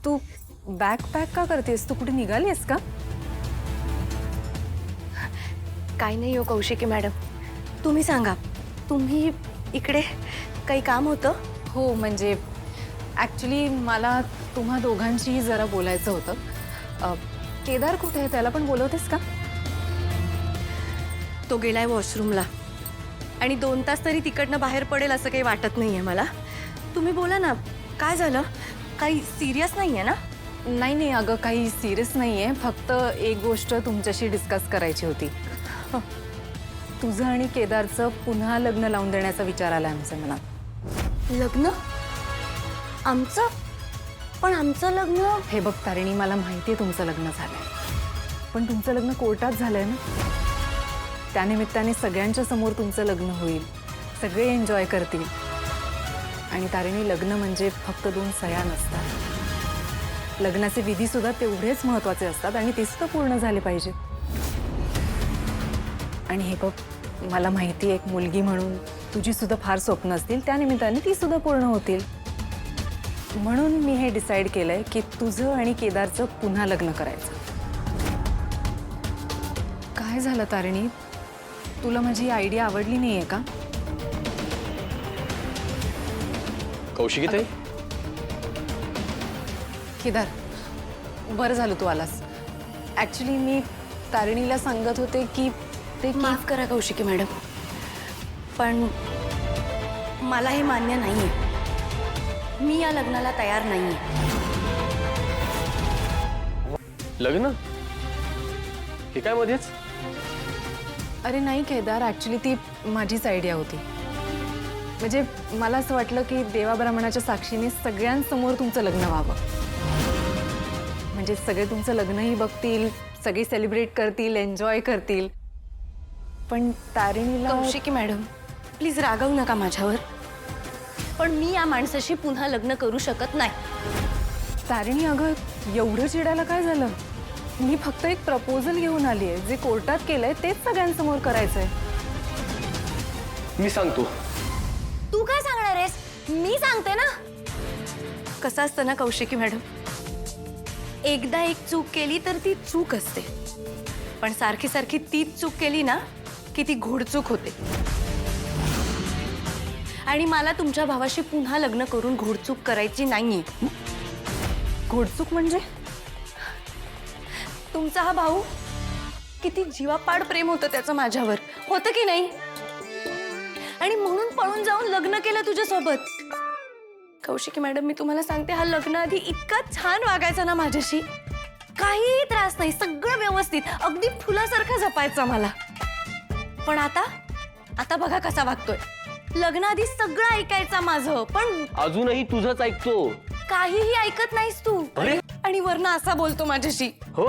तू bag pack का करतेस? तू कुठे निघालीस का? काही नाही हो कौशिकी मॅडम, तुम्ही सांगा, तुम्ही इकडे काही काम होतं? हो म्हणजे ॲक्च्युली मला तुम्हा दोघांशीही जरा बोलायचं होतं. केदार कुठे आहे? त्याला पण बोलवतेस का? तो गेलाय वॉशरूमला आणि 2 तास तरी तिकडनं बाहेर पडेल असं काही वाटत नाहीये मला. तुम्ही बोला ना, काय झालं? काही सिरियस नाहीये ना? नाही नाही अगं, काही सिरियस नाही आहे. फक्त एक गोष्ट तुमच्याशी डिस्कस करायची होती. तुझं आणि केदारचं पुन्हा लग्न लावून देण्याचा विचार आला आमच्या मनात. लग्न? आमचं? पण आमचं लग्न? हे बघ तारिणी, मला माहिती आहे तुमचं लग्न झालंय, पण तुमचं लग्न कोर्टात झालंय ना. त्यानिमित्ताने सगळ्यांच्या समोर तुमचं लग्न होईल, सगळे एन्जॉय करतील. आणि तारिणी, लग्न म्हणजे फक्त 2 सह्या नसतात. लग्नाचे विधीसुद्धा तेवढेच महत्त्वाचे असतात आणि ते सुद्धा पूर्ण झाले पाहिजे. आणि हे बघ, मला माहिती आहे एक मुलगी म्हणून तुझी सुद्धा फार स्वप्न असतील, त्यानिमित्ताने ती सुद्धा पूर्ण होतील. म्हणून मी हे डिसाईड केलंय की तुझं आणि केदारचं पुन्हा लग्न करायचं. काय झालं तारिणी? तुला माझी आयडिया आवडली नाहीये का? कौशिकी ताई, केदार, बरं झालं तू आलास. ॲक्च्युली मी तारिणीला सांगत होते की माफ करा कौशिकी मॅडम, पण मला हे मान्य नाहीये. मी या लग्नाला तयार नाहीये. लग्न? हे काय मध्येच? अरे नाही केदार, ॲक्च्युली ती माझीच आयडिया होती. म्हणजे मला असं वाटलं की देवाब्राह्मणाच्या साक्षीने सगळ्यांसमोर तुमचं लग्न व्हावं. म्हणजे सगळे तुमचं लग्नही बघतील, सगळे सेलिब्रेट करतील, एन्जॉय करतील. पण तारिणीला... कौशिकी मॅडम, प्लीज रागवू नका माझ्यावर, पण मी या माणसाशी पुन्हा लग्न करू शकत नाही. तारिणी अगं, एवढं चिडायला काय झालं? मी फक्त एक प्रपोजल घेऊन आली आहे. जे कोर्टात केलंय तेच सगळ्यांसमोर करायचंय. मी सांगतो. तू काय सांगणार आहेस? मी सांगते ना. कसं असतं ना कौशिकी मॅडम, एकदा एक चूक केली तर ती चूक असते, पण सारखी सारखी तीच चूक केली ना की ती घोडचूक होते. आणि मला तुमच्या भावाशी पुन्हा लग्न करून घोडचूक करायची नाहीये. घोडचूक म्हणजे? तुमचा हा भाऊ, किती जीवापाड प्रेम होतं त्याचं माझ्यावर, होतं की नाही? आणि म्हणून पळून जाऊन लग्न केलं तुझ्यासोबत. कौशिकी मॅडम, मी तुम्हाला सांगते, हा लग्न आधी इतका छान वागायचा ना माझ्याशी, काही त्रास नाही, सगळं व्यवस्थित, अगदी फुलासारखं जपायचं मला. पण आता बघा कसा वागतोय. लग्नाआधी सगळं ऐकायचं माझं, पण अजूनही तुझंच ऐकतो. काहीही ऐकत नाहीस तू. अरे? आणि वरनं असा बोलतो माझ्याशी. हो?